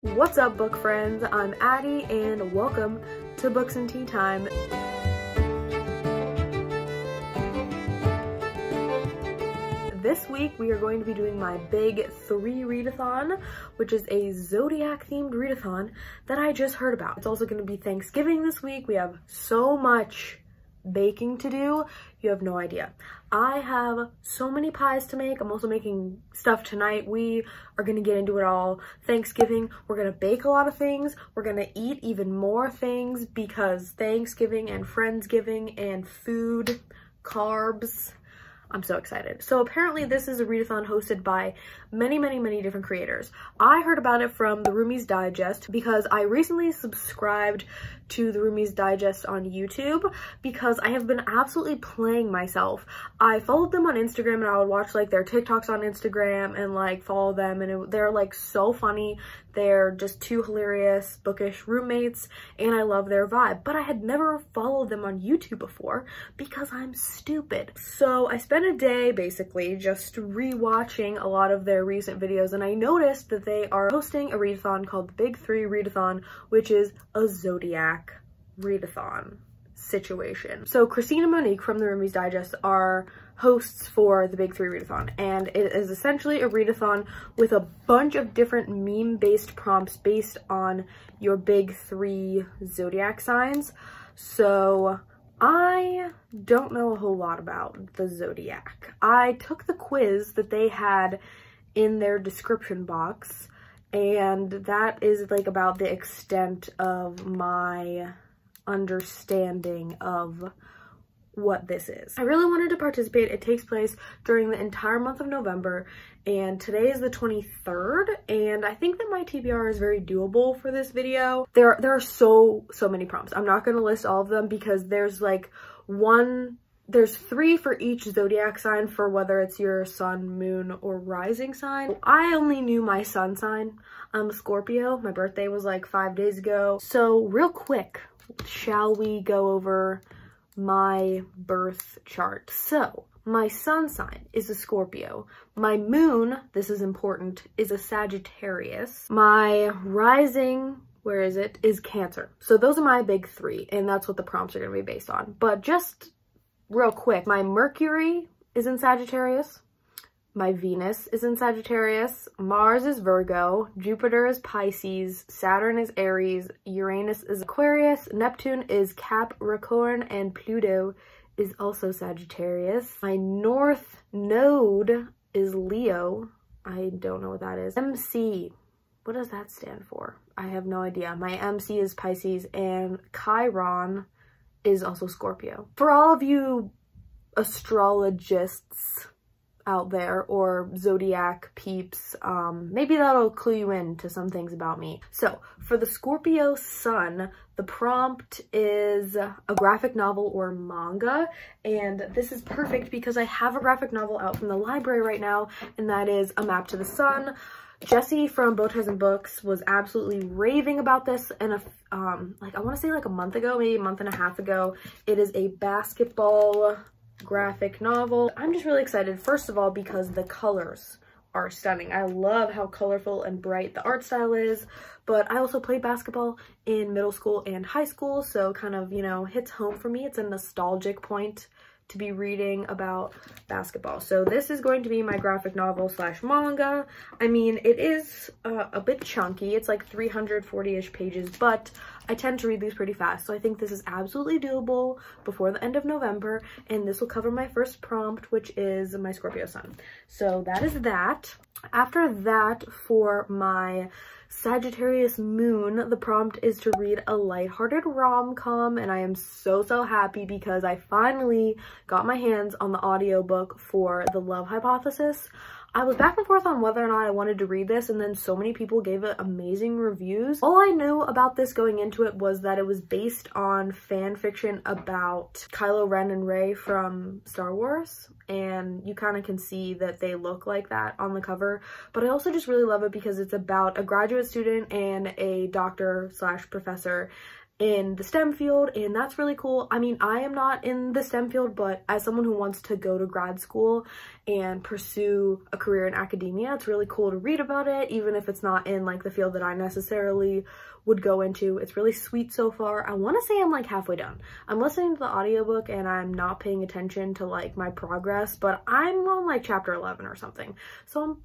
What's up, book friends? I'm Addie and welcome to Books and Tea Time. This week we are going to be doing my big 3 readathon, which is a zodiac themed readathon that I just heard about. It's also going to be Thanksgiving this week. We have so much baking to do, you have no idea. I have so many pies to make. I'm also making stuff tonight. We are gonna get into it all. Thanksgiving, we're gonna bake a lot of things. We're gonna eat even more things because Thanksgiving and Friendsgiving and food, carbs. I'm so excited. So apparently this is a readathon hosted by many different creators. I heard about it from the Roomies Digest because I recently subscribed to the Roomies Digest on YouTube because I have been absolutely playing myself. I followed them on Instagram and I would watch like their TikToks on Instagram and like follow them, and they're like so funny. They're just two hilarious bookish roommates and I love their vibe, but I had never followed them on YouTube before because I'm stupid. So I spent a day basically just rewatching a lot of their recent videos, and I noticed that they are hosting a readathon called the Big 3 Readathon, which is a zodiac readathon situation. So Christine and Monique from the Roomies Digest are hosts for the Big 3 Readathon, and it is essentially a readathon with a bunch of different meme-based prompts based on your big 3 zodiac signs. So I don't know a whole lot about the zodiac. I took the quiz that they had in their description box, and that is like about the extent of my understanding of what this is. I really wanted to participate. It takes place during the entire month of November, and today is the 23rd, and I think that my TBR is very doable for this video. There are so many prompts. I'm not going to list all of them because there's like there's 3 for each zodiac sign for whether it's your sun, moon, or rising sign. I only knew my sun sign. I'm a Scorpio. My birthday was like 5 days ago. So real quick, shall we go over my birth chart? So my sun sign is a Scorpio. My moon, this is important, is a Sagittarius. My rising, where is it, is Cancer. So those are my big 3, and that's what the prompts are going to be based on. But just real quick, my Mercury is in Sagittarius. My Venus is in Sagittarius, Mars is Virgo, Jupiter is Pisces, Saturn is Aries, Uranus is Aquarius, Neptune is Capricorn, and Pluto is also Sagittarius. My North Node is Leo. I don't know what that is. MC, what does that stand for? I have no idea. My MC is Pisces, and Chiron is also Scorpio. For all of you astrologists out there or zodiac peeps, maybe that'll clue you in to some things about me. So for the Scorpio sun, the prompt is a graphic novel or manga, and this is perfect because I have a graphic novel out from the library right now, and that is A Map to the Sun. Jessie from Bowties and Books was absolutely raving about this, and like I want to say like a month ago, maybe a month and a half ago. It is a basketball graphic novel. I'm just really excited, first of all, because the colors are stunning. I love how colorful and bright the art style is, but I also played basketball in middle school and high school, so kind of, you know, hits home for me. It's a nostalgic point to be reading about basketball. So this is going to be my graphic novel slash manga. I mean, it is a bit chunky. It's like 340-ish pages, but I tend to read these pretty fast. So I think this is absolutely doable before the end of November, and this will cover my first prompt, which is my Scorpio sun. So that is that. After that, for my Sagittarius moon, the prompt is to read a lighthearted rom-com, and I am so happy because I finally got my hands on the audiobook for The Love Hypothesis. I was back and forth on whether or not I wanted to read this, and then so many people gave it amazing reviews. All I knew about this going into it was that it was based on fan fiction about Kylo Ren and Rey from Star Wars, and you kind of can see that they look like that on the cover. But I also just really love it because it's about a graduate student and a doctor slash professor, in the STEM field, and that's really cool. I mean, I am not in the STEM field, but as someone who wants to go to grad school and pursue a career in academia, it's really cool to read about it, even if it's not in like the field that I necessarily would go into. It's really sweet so far. I want to say I'm like halfway done. I'm listening to the audiobook and I'm not paying attention to like my progress, but I'm on like chapter 11 or something. So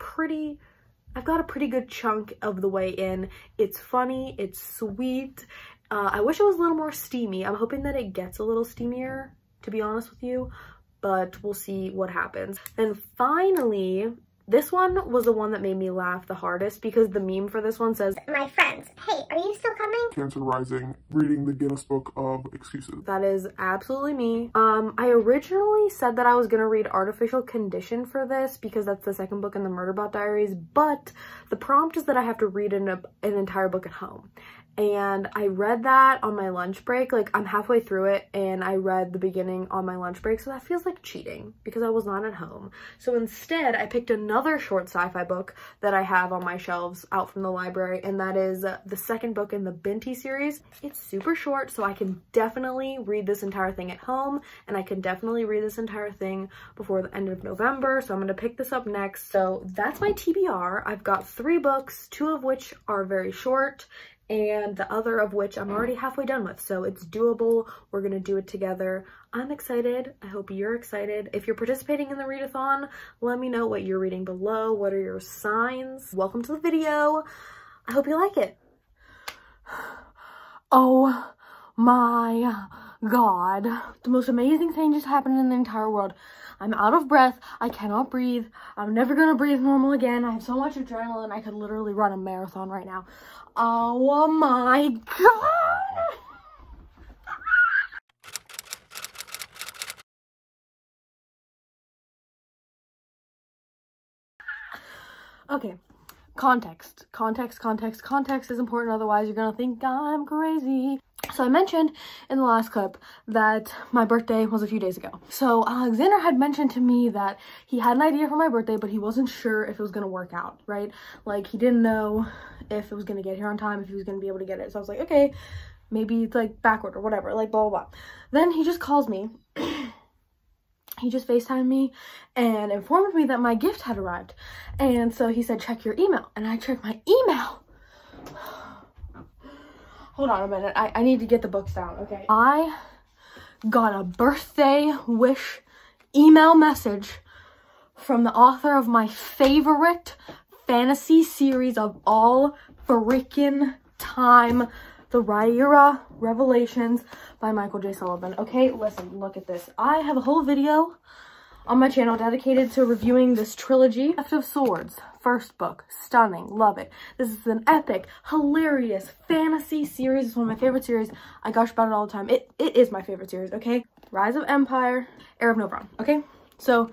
I've got a pretty good chunk of the way in. It's funny, it's sweet. I wish it was a little more steamy. I'm hoping that it gets a little steamier, to be honest with you, but we'll see what happens. And finally, this one was the one that made me laugh the hardest because the meme for this one says, "My friends, hey, are you still coming?" Cancer Rising, reading the Guinness Book of Excuses. That is absolutely me. I originally said that I was gonna read Artificial Condition for this because that's the second book in the Murderbot Diaries, but the prompt is that I have to read an entire book at home. And I read that on my lunch break. Like, I'm halfway through it and I read the beginning on my lunch break, so that feels like cheating because I was not at home. So instead, I picked another short sci-fi book that I have on my shelves out from the library, and that is the second book in the Binti series. It's super short, so I can definitely read this entire thing at home, and I can definitely read this entire thing before the end of November, so I'm going to pick this up next. So that's my TBR. I've got 3 books, 2 of which are very short, and the other of which I'm already halfway done with, so it's doable. We're gonna do it together. I'm excited. I hope you're excited. If you're participating in the readathon, let me know what you're reading below. What are your signs? Welcome to the video. I hope you like it. Oh my god, the most amazing thing just happened in the entire world. I'm out of breath. I cannot breathe. I'm never gonna breathe normal again. I have so much adrenaline. I could literally run a marathon right now. Oh my god! Okay, context is important, otherwise you're gonna think I'm crazy. So I mentioned in the last clip that my birthday was a few days ago. So Alexander had mentioned to me that he had an idea for my birthday, but he wasn't sure if it was gonna work out, right? Like, he didn't know if it was gonna get here on time, if he was gonna be able to get it. So I was like, okay, maybe it's like backward or whatever, like blah, blah, blah. Then he just calls me. He just FaceTimed me and informed me that my gift had arrived. And so he said, check your email. And I checked my email. Hold on a minute. I need to get the books down, okay? I got a birthday wish email message from the author of my favorite fantasy series of all freaking time, The Rhaenyra Revelations by Michael J. Sullivan. Okay, listen, look at this. I have a whole video on my channel dedicated to reviewing this trilogy. Theft of Swords, first book, stunning, love it. This is an epic, hilarious fantasy series. It's one of my favorite series. I gush about it all the time. It is my favorite series, okay? Rise of Empire, Heir of Nobron, okay? So,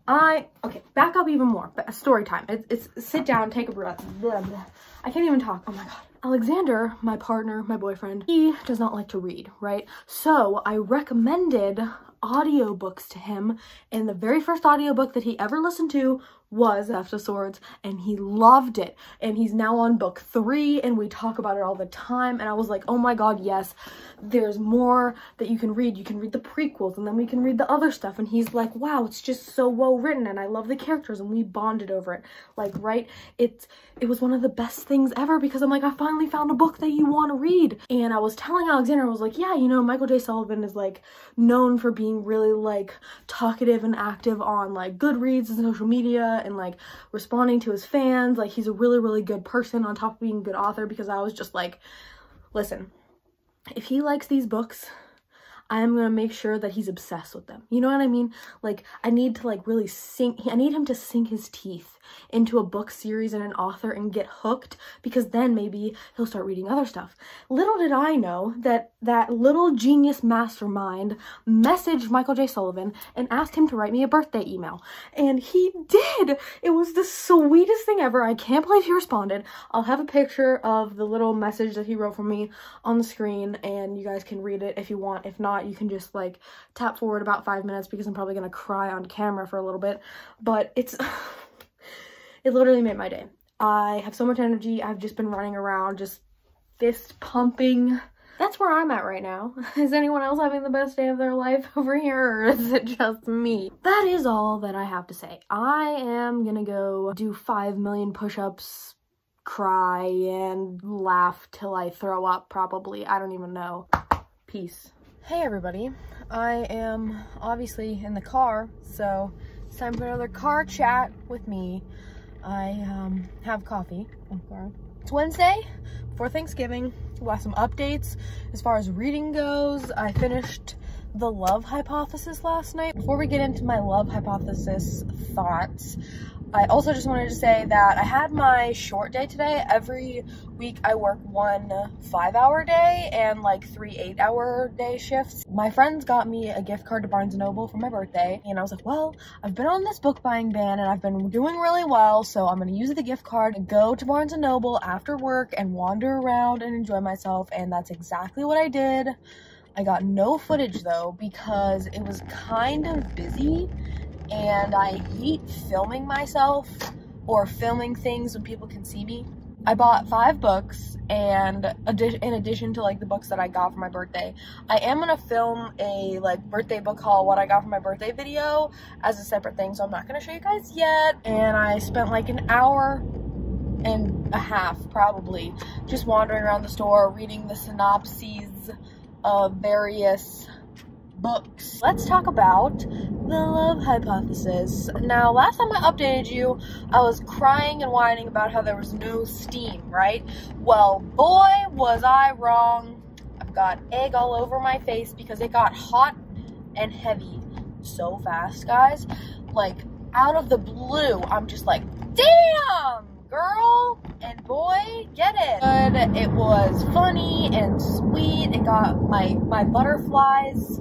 okay, back up even more. Story time. It's sit down, take a breath. Blah, blah. I can't even talk. Oh my god. Alexander, my partner, my boyfriend, he does not like to read, right? So I recommended audiobooks to him, and the very first audiobook that he ever listened to was Theft of Swords, and he loved it. And he's now on book 3, and we talk about it all the time. And I was like, oh my god, yes, there's more that you can read. You can read the prequels, and then we can read the other stuff. And he's like, wow, it's just so well written, and I love the characters, and we bonded over it. Like, right? It was one of the best things ever, because I'm like, I finally found a book that you want to read. And I was telling Alexander, I was like, yeah, you know, Michael J. Sullivan is like known for being really like talkative and active on like Goodreads and social media, and like responding to his fans. Like, he's a really, really good person on top of being a good author, because I was just like, listen, if he likes these books, I am gonna make sure that he's obsessed with them. You know what I mean? Like, I need to like really I need him to sink his teeth into a book series and an author and get hooked, because then maybe he'll start reading other stuff. Little did I know that that little genius mastermind messaged Michael J. Sullivan and asked him to write me a birthday email. And he did! It was the sweetest thing ever. I can't believe he responded. I'll have a picture of the little message that he wrote for me on the screen, and you guys can read it if you want. If not, you can just like tap forward about 5 minutes, because I'm probably gonna cry on camera for a little bit. But it's it literally made my day. I have so much energy. I've just been running around, just fist pumping that's where I'm at right now. Is anyone else having the best day of their life over here, or is it just me? That is all that I have to say. I am gonna go do 5 million push-ups, cry, and laugh till I throw up, probably. I don't even know. Peace. Hey everybody. I am obviously in the car, so it's time for another car chat with me. I have coffee. It's Wednesday before Thanksgiving. We'll have some updates as far as reading goes. I finished The Love Hypothesis last night. Before we get into my Love Hypothesis thoughts, I also just wanted to say that I had my short day today. Every week I work 1 5-hour day and like 3 8-hour day shifts. My friends got me a gift card to Barnes & Noble for my birthday, and I was like, well, I've been on this book buying ban and I've been doing really well, so I'm gonna use the gift card to go to Barnes & Noble after work and wander around and enjoy myself, and that's exactly what I did. I got no footage though because it was kind of busy, and I hate filming myself or filming things when people can see me. I bought 5 books, and in addition to like the books that I got for my birthday, I am gonna film a like birthday book haul, what I got for my birthday video, as a separate thing, so I'm not gonna show you guys yet. And I spent like an hour and a half probably just wandering around the store, reading the synopses of various books. Let's talk about The Love Hypothesis. Now, last time I updated you, I was crying and whining about how there was no steam, right? Well, boy, was I wrong. I've got egg all over my face because it got hot and heavy so fast, guys. Like, out of the blue, I'm just like, damn, girl and boy, get it. But it was funny and sweet. It got my butterflies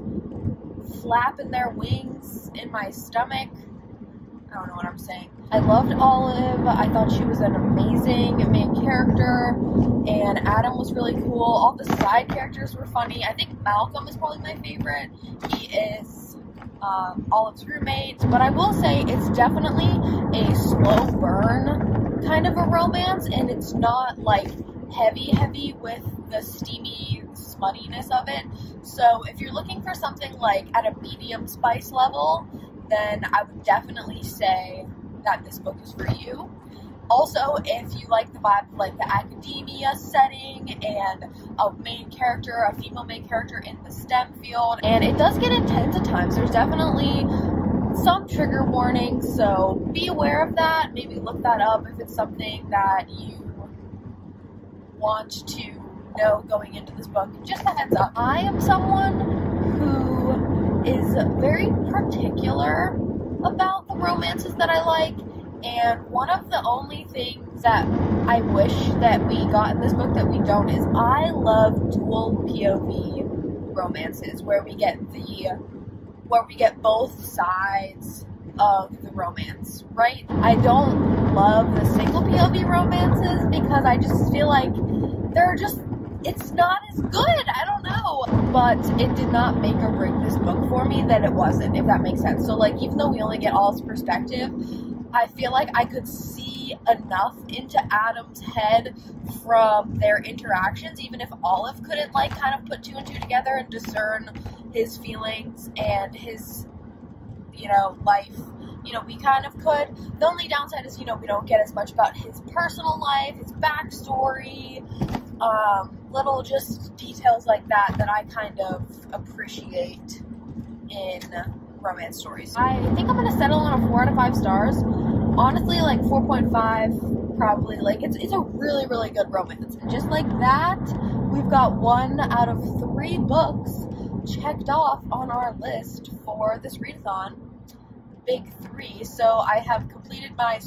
flapping their wings in my stomach. I don't know what I'm saying. I loved Olive. I thought she was an amazing main character, and Adam was really cool. All the side characters were funny. I think Malcolm is probably my favorite. He is Olive's roommate, but I will say it's definitely a slow burn kind of a romance, and it's not like heavy with the steamy smuttiness of it. So if you're looking for something like at a medium spice level, then I would definitely say that this book is for you. Also, if you like the vibe of like the academia setting and a female main character in the STEM field, and it does get intense at times. There's definitely some trigger warnings, so be aware of that. Maybe look that up if it's something that you want to know going into this book. Just a heads up. I am someone who is very particular about the romances that I like, and one of the only things that I wish that we got in this book that we don't is I love dual POV romances where we get both sides of the romance, right? I don't love the single POV romances because I just feel like it's not as good. I don't know. But it did not make or break this book for me that it wasn't, if that makes sense. So like, even though we only get Olive's perspective, I feel like I could see enough into Adam's head from their interactions, even if Olive couldn't like kind of put 2 and 2 together and discern his feelings and his, life. We kind of could. The only downside is, we don't get as much about his personal life, his backstory, little just details like that I kind of appreciate in romance stories. I think I'm gonna settle on a 4 out of 5 stars. Honestly, like 4.5, probably. Like, it's a really, really good romance. And just like that, we've got 1 out of 3 books checked off on our list for this readathon. Big 3. So I have completed my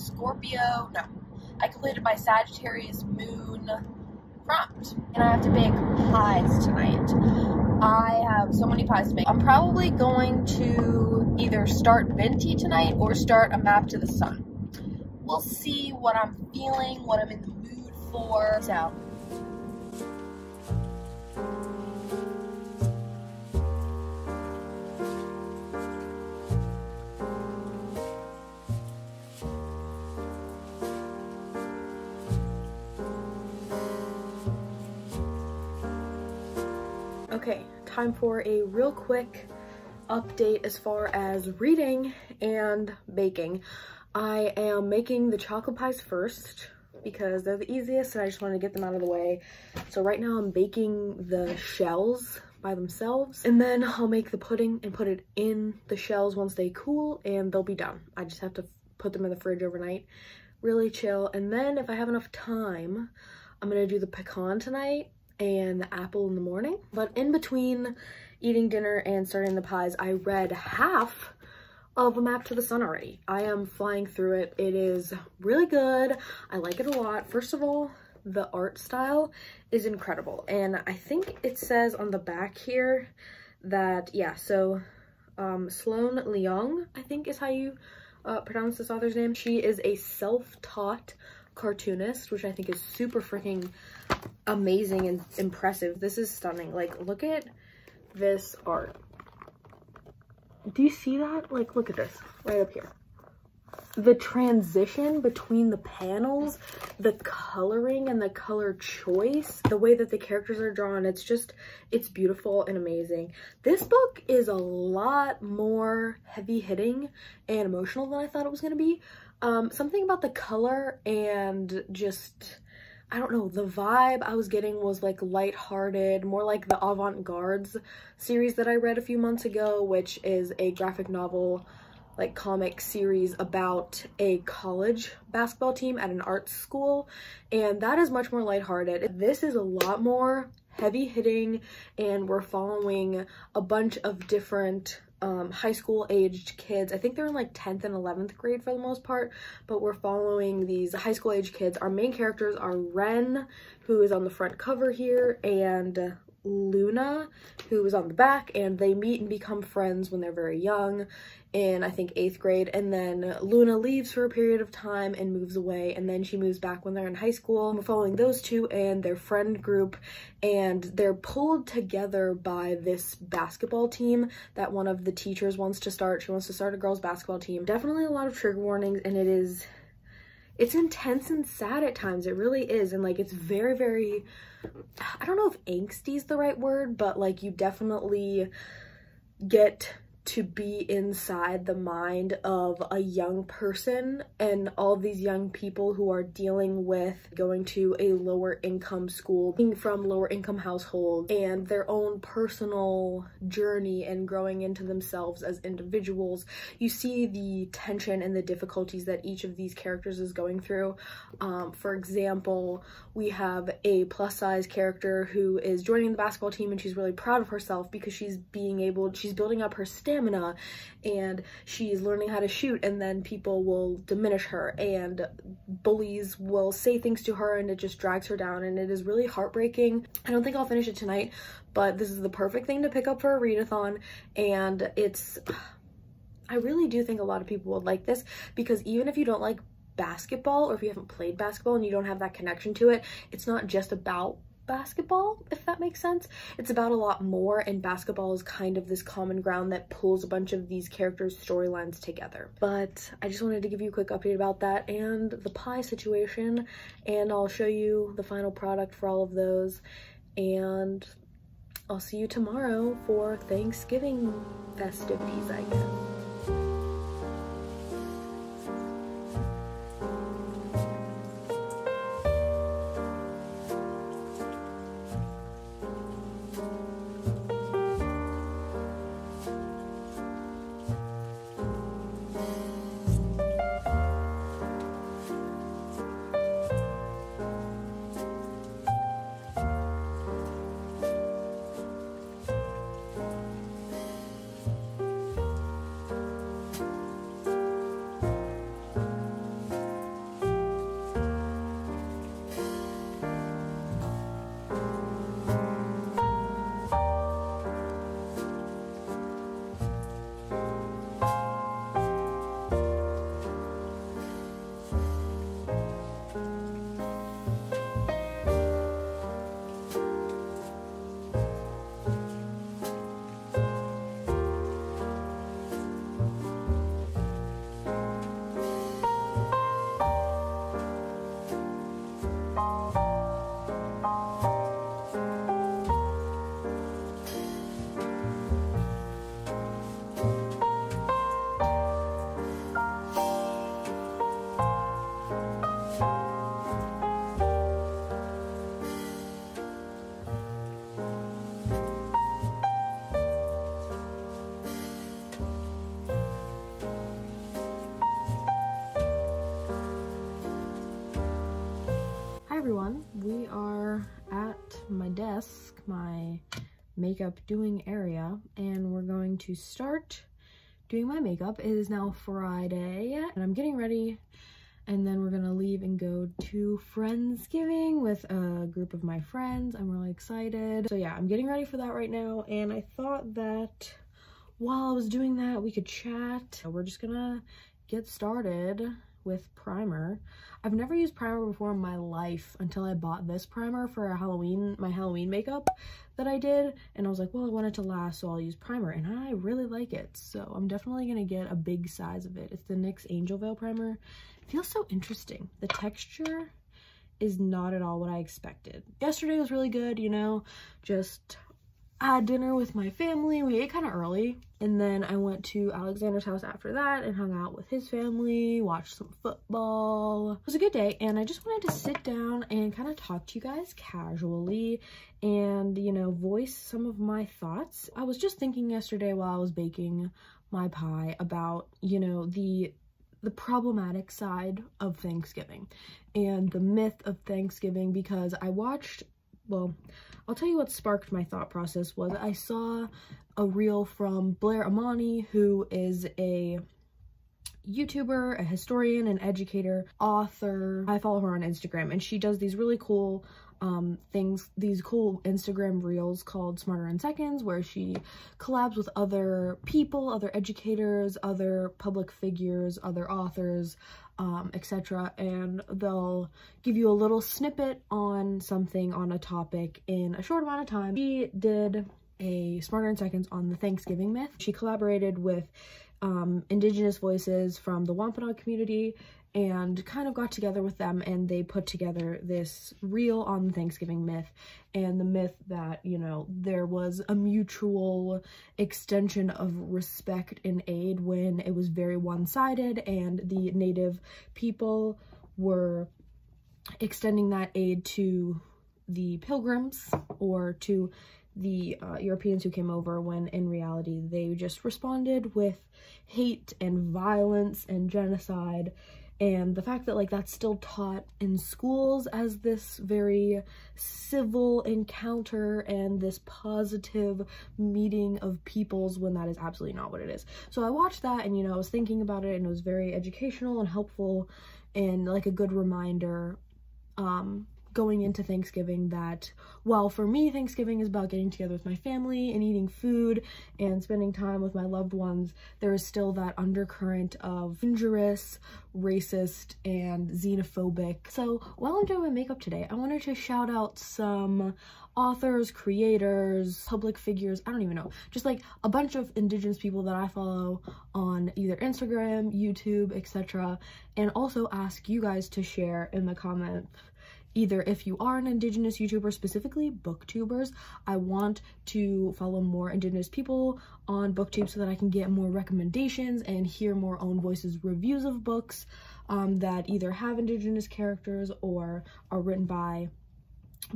I completed my Sagittarius moon prompt, and I have to bake pies tonight. I have so many pies to make. I'm probably going to either start Binti tonight or start A Map to the Sun. We'll see what I'm feeling, what I'm in the mood for. So Okay, time for a real quick update as far as reading and baking. I am making the chocolate pies first because they're the easiest and I just wanted to get them out of the way. So right now I'm baking the shells by themselves, and then I'll make the pudding and put it in the shells once they cool and they'll be done. I just have to put them in the fridge overnight. Really chill. And then if I have enough time, I'm gonna do the pecan tonight and the apple in the morning. But in between eating dinner and starting the pies, I read half of A Map to the Sun already. I am flying through it. It is really good. I like it a lot. First of all, the art style is incredible. And I think it says on the back here that, yeah, so Sloan Leong, I think is how you pronounce this author's name. She is a self-taught cartoonist, which I think is super freaking amazing and impressive. This is stunning. Like, look at this art. Do you see that? Like, look at this right up here. The transition between the panels, the coloring and the color choice, the way that the characters are drawn, it's beautiful and amazing. This book is a lot more heavy-hitting and emotional than I thought it was going to be. Something about the color and just, I don't know, the vibe I was getting was like lighthearted, more like the Avant-Gardes series that I read a few months ago, which is a graphic novel, like comic series about a college basketball team at an art school, and that is much more lighthearted. This is a lot more heavy-hitting, and we're following a bunch of different high school aged kids. I think they're in like 10th and 11th grade for the most part, but we're following these high school aged kids. Our main characters are Ren, who is on the front cover here, and Luna, who is on the back, and they meet and become friends when they're very young in, I think, 8th grade, and then Luna leaves for a period of time and moves away, and then she moves back when they're in high school. We're following those two and their friend group, and they're pulled together by this basketball team that one of the teachers wants to start. She wants to start a girls basketball team. Definitely a lot of trigger warnings, and it's intense and sad at times. It really is. And like, it's very, very, I don't know if angsty is the right word, but like, you definitely get to be inside the mind of a young person and all these young people who are dealing with going to a lower income school, being from lower income households, and their own personal journey and growing into themselves as individuals. You see the tension and the difficulties that each of these characters is going through. For example, we have a plus size character who is joining the basketball team, and she's really proud of herself because she's building up her stamina and she's learning how to shoot, and then people will diminish her and bullies will say things to her, and it just drags her down, and it is really heartbreaking. I don't think I'll finish it tonight, but this is the perfect thing to pick up for a readathon, and I really do think a lot of people would like this, because even if you don't like basketball, or if you haven't played basketball and you don't have that connection to it, it's not just about basketball, if that makes sense. It's about a lot more, and basketball is kind of this common ground that pulls a bunch of these characters' storylines together. But I just wanted to give you a quick update about that and the pie situation, and I'll show you the final product for all of those, and I'll see you tomorrow for Thanksgiving festivities, I guess. everyone, we are at my desk, my makeup doing area, and we're going to start doing my makeup. It is now Friday and I'm getting ready, and then we're gonna leave and go to Friendsgiving with a group of my friends. I'm really excited. So yeah, I'm getting ready for that right now, and I thought that while I was doing that we could chat. We're just gonna get started with primer. I've never used primer before in my life until I bought this primer for my Halloween makeup that I did, and I was like, well, I want it to last, so I'll use primer, and I really like it, so I'm definitely gonna get a big size of it. It's the NYX Angel Veil primer. It feels so interesting. The texture is not at all what I expected. Yesterday was really good, you know, just had dinner with my family. We ate kind of early, and then I went to Alexander's house after that and hung out with his family, watched some football. It was a good day, and I just wanted to sit down and kind of talk to you guys casually and, you know, voice some of my thoughts. I was just thinking yesterday while I was baking my pie about, you know, the problematic side of Thanksgiving and the myth of Thanksgiving, because I watched, well, I'll tell you what sparked my thought process. Was I saw a reel from Blair Amani, who is a YouTuber, a historian, an educator, author. I follow her on Instagram, and she does these really cool things, these cool Instagram reels called Smarter in Seconds, where she collabs with other people, other educators, other public figures, other authors, etc., and they'll give you a little snippet on something, on a topic, in a short amount of time. She did a Smarter in Seconds on the Thanksgiving myth. She collaborated with Indigenous voices from the Wampanoag community and kind of got together with them, and they put together this reel on the Thanksgiving myth, and the myth that, you know, there was a mutual extension of respect and aid when it was very one-sided, and the Native people were extending that aid to the Pilgrims or to the Europeans who came over, when in reality they just responded with hate and violence and genocide. And the fact that, like, that's still taught in schools as this very civil encounter and this positive meeting of peoples, when that is absolutely not what it is. So I watched that, and, you know, I was thinking about it, and it was very educational and helpful, and like a good reminder going into Thanksgiving, that while for me Thanksgiving is about getting together with my family and eating food and spending time with my loved ones, there is still that undercurrent of dangerous, racist, and xenophobic. So while I'm doing my makeup today, I wanted to shout out some authors, creators, public figures, I don't even know, just like a bunch of Indigenous people that I follow on either Instagram, YouTube, etc., and also ask you guys to share in the comments. Either if you are an Indigenous YouTuber, specifically Booktubers, I want to follow more Indigenous people on BookTube so that I can get more recommendations and hear more own voices reviews of books that either have Indigenous characters or are written by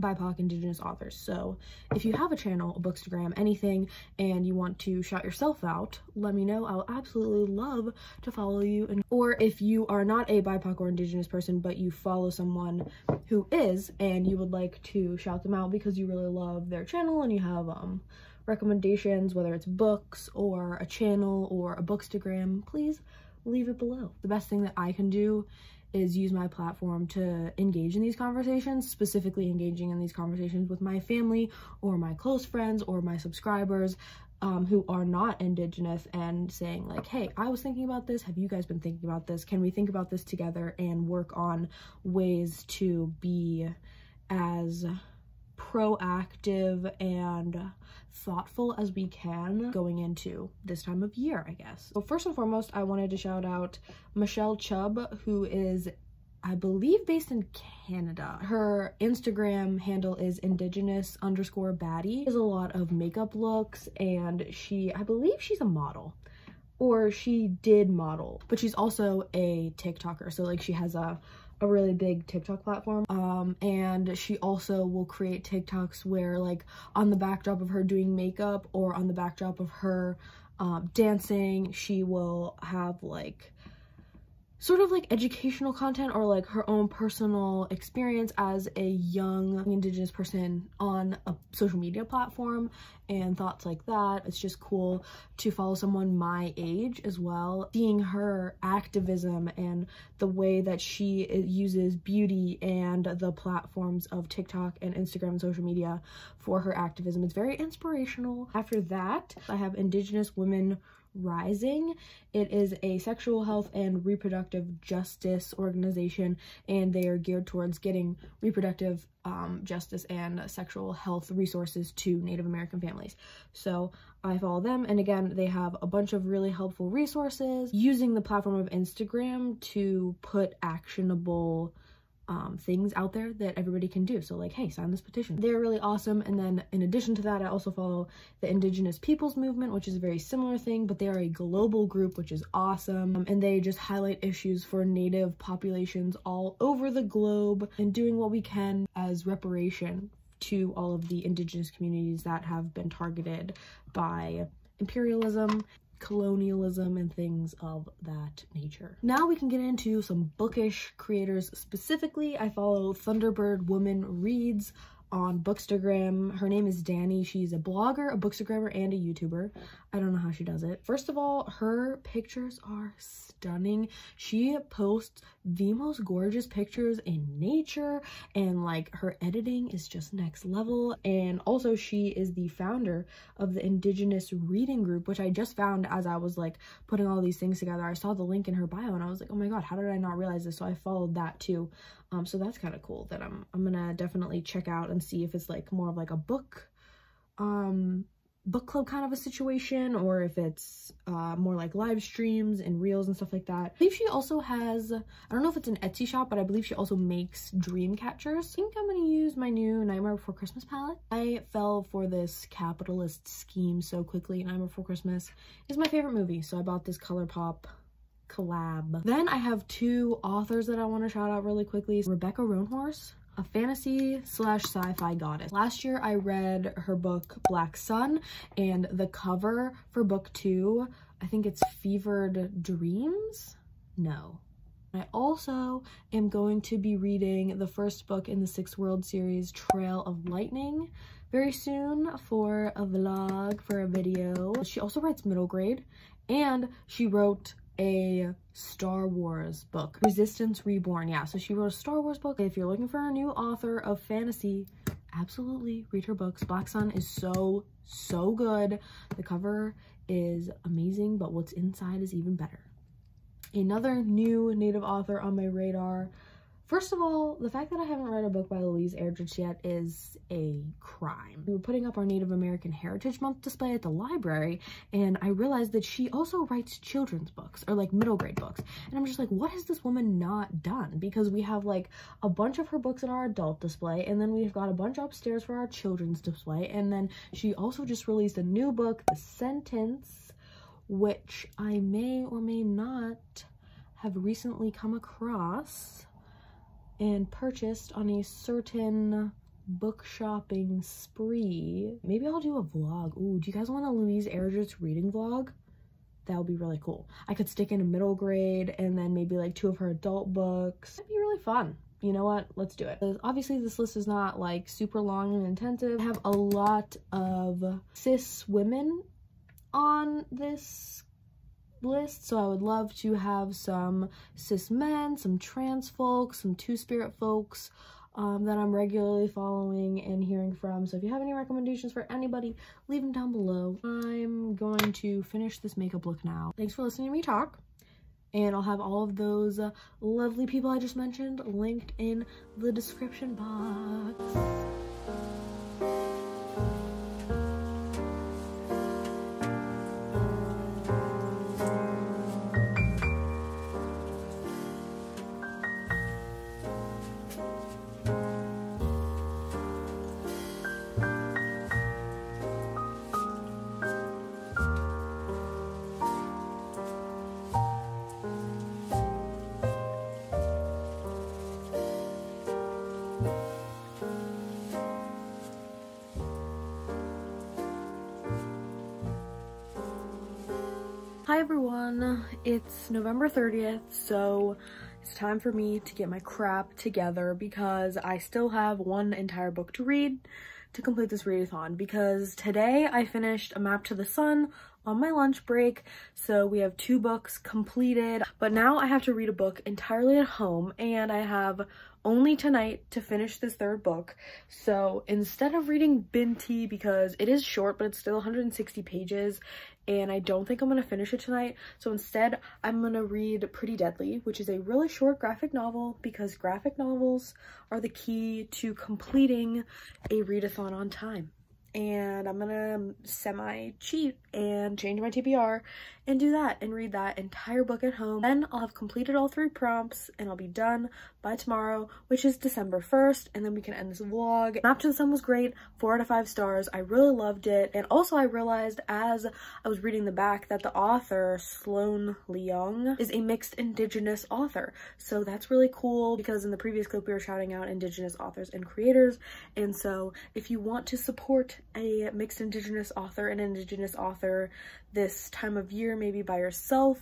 BIPOC Indigenous authors. So if you have a channel, a Bookstagram, anything, and you want to shout yourself out, let me know. I'll absolutely love to follow you. Or if you are not a BIPOC or Indigenous person, but you follow someone who is, and you would like to shout them out because you really love their channel and you have recommendations, whether it's books or a channel or a Bookstagram, please leave it below. The best thing that I can do is use my platform to engage in these conversations, specifically engaging in these conversations with my family or my close friends or my subscribers who are not Indigenous, and saying like, hey, I was thinking about this, have you guys been thinking about this, can we think about this together and work on ways to be as proactive and thoughtful as we can going into this time of year, I guess. So first and foremost, I wanted to shout out Michelle Chubb, who is, I believe, based in Canada. Her Instagram handle is Indigenous_baddie. She has a lot of makeup looks, and I believe she's a model, or she did model, but she's also a TikToker. So like she has a really big TikTok platform, and she also will create TikToks where, like, on the backdrop of her doing makeup or on the backdrop of her dancing, she will have like sort of like educational content or like her own personal experience as a young Indigenous person on a social media platform and thoughts like that. It's just cool to follow someone my age as well, seeing her activism and the way that she uses beauty and the platforms of TikTok and Instagram and social media for her activism. It's very inspirational. After that, I have Indigenous Women Rising. It is a sexual health and reproductive justice organization, and they are geared towards getting reproductive justice and sexual health resources to Native American families. So I follow them, and again, they have a bunch of really helpful resources using the platform of Instagram to put actionable things out there that everybody can do. So like, hey, sign this petition. They're really awesome. And then in addition to that, I also follow the Indigenous Peoples Movement, which is a very similar thing, but they are a global group, which is awesome. And they just highlight issues for Native populations all over the globe and doing what we can as reparation to all of the Indigenous communities that have been targeted by imperialism, colonialism, and things of that nature. Now we can get into some bookish creators. Specifically, I follow Thunderbird Woman Reads on Bookstagram. Her name is Danny. She's a blogger, a bookstagrammer, and a YouTuber. I don't know how she does it. First of all, her pictures are stunning. She posts the most gorgeous pictures in nature, and like her editing is just next level. And also she is the founder of the Indigenous Reading Group, which I just found as I was like putting all these things together. I saw the link in her bio and I was like, oh my god, how did I not realize this? So I followed that too. So that's kind of cool that I'm gonna definitely check out and see if it's like more of like a book club kind of a situation, or if it's more like live streams and reels and stuff like that. I believe she also has, I don't know if it's an Etsy shop, but I believe she also makes dream catchers. I think I'm gonna use my new Nightmare Before Christmas palette. I fell for this capitalist scheme so quickly. Nightmare Before Christmas is my favorite movie, so I bought this ColourPop collab. Then I have two authors that I want to shout out really quickly. Rebecca Roanhorse, a fantasy / sci-fi goddess. Last year I read her book Black Sun, and the cover for book 2, I think it's Fevered Dreams? No. I also am going to be reading the first book in the 6 World series, Trail of Lightning, very soon for a vlog, for a video. She also writes middle grade, and she wrote a Star Wars book, Resistance Reborn. Yeah, so she wrote a Star Wars book. If you're looking for a new author of fantasy, absolutely read her books. Black Sun is so good. The cover is amazing, but what's inside is even better. Another new Native author on my radar. First of all, the fact that I haven't read a book by Louise Erdrich yet is a crime. We were putting up our Native American Heritage Month display at the library, and I realized that she also writes children's books, or like middle grade books. And I'm just like, what has this woman not done? Because we have like a bunch of her books in our adult display, and then we've got a bunch upstairs for our children's display. And then she also just released a new book, The Sentence, which I may or may not have recently come across and purchased on a certain book shopping spree. Maybe I'll do a vlog. Ooh, do you guys want a Louise Erdrich reading vlog? That would be really cool. I could stick in a middle grade and then maybe like 2 of her adult books. That'd be really fun. You know what? Let's do it. Obviously, this list is not like super long and intensive. I have a lot of cis women on this list, so I would love to have some cis men, some trans folks, some two-spirit folks that I'm regularly following and hearing from. So if you have any recommendations for anybody, leave them down below. I'm going to finish this makeup look now. Thanks for listening to me talk, and I'll have all of those lovely people I just mentioned linked in the description box. Hi everyone, it's November 30th, so it's time for me to get my crap together because I still have one entire book to read to complete this readathon, because today I finished A Map to the Sun on my lunch break, so we have 2 books completed, but now I have to read a book entirely at home and I have only tonight to finish this 3rd book. So instead of reading Binti, because it is short but it's still 160 pages and I don't think I'm gonna finish it tonight, so instead I'm gonna read Pretty Deadly, which is a really short graphic novel, because graphic novels are the key to completing a readathon on time. And I'm gonna semi-cheat and change my TBR and do that and read that entire book at home. Then I'll have completed all 3 prompts and I'll be done by tomorrow, which is December 1st, and then we can end this vlog. Map to the Sun was great, 4 out of 5 stars. I really loved it. And also I realized as I was reading the back that the author, Sloan Leong, is a mixed Indigenous author. So that's really cool, because in the previous clip we were shouting out Indigenous authors and creators. And so if you want to support a mixed Indigenous author, an Indigenous author this time of year, maybe buy yourself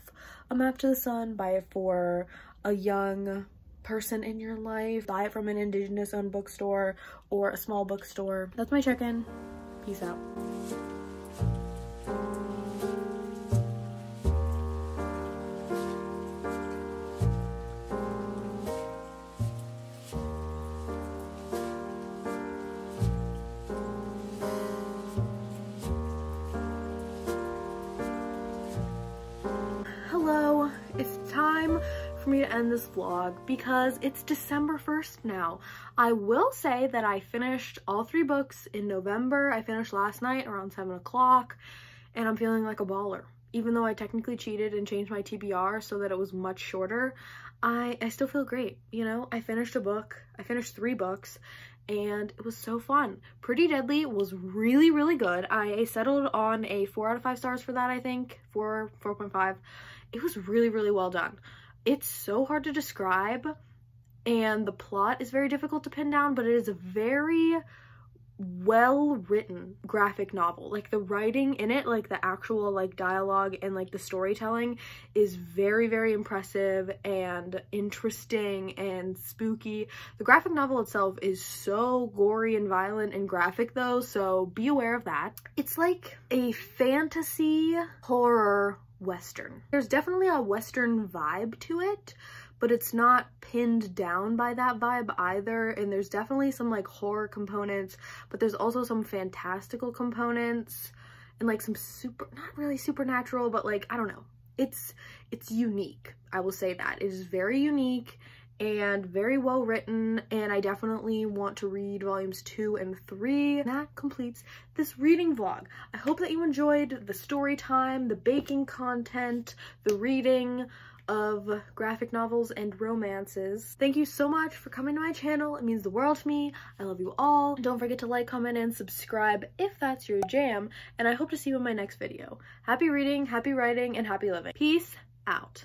A Map to the Sun, buy it for a young person in your life, buy it from an Indigenous owned bookstore or a small bookstore. That's my check-in. Peace out. Hello, it's time for me to end this vlog because it's December 1st now. I will say that I finished all 3 books in November. I finished last night around 7 o'clock and I'm feeling like a baller. Even though I technically cheated and changed my TBR so that it was much shorter, I still feel great. You know, I finished a book, I finished 3 books, and it was so fun. Pretty Deadly was really, really good. I settled on a 4 out of 5 stars for that, I think. 4.5. It was really, really well done. It's so hard to describe, and the plot is very difficult to pin down, but it is a very well-written graphic novel. Like, the writing in it, like the actual like dialogue and like the storytelling is very, very impressive and interesting and spooky. The graphic novel itself is so gory and violent and graphic though, so be aware of that. It's like a fantasy horror Western. There's definitely a Western vibe to it, but it's not pinned down by that vibe either, and there's definitely some like horror components, but there's also some fantastical components and like some not really supernatural, but like, I don't know. It's unique. I will say that. It is very unique and very well written, and I definitely want to read volumes 2 and 3. And that completes this reading vlog. I hope that you enjoyed the story time, the baking content, the reading of graphic novels and romances. Thank you so much for coming to my channel. It means the world to me. I love you all. Don't forget to like, comment, and subscribe if that's your jam, and I hope to see you in my next video. Happy reading, happy writing, and happy living. Peace out.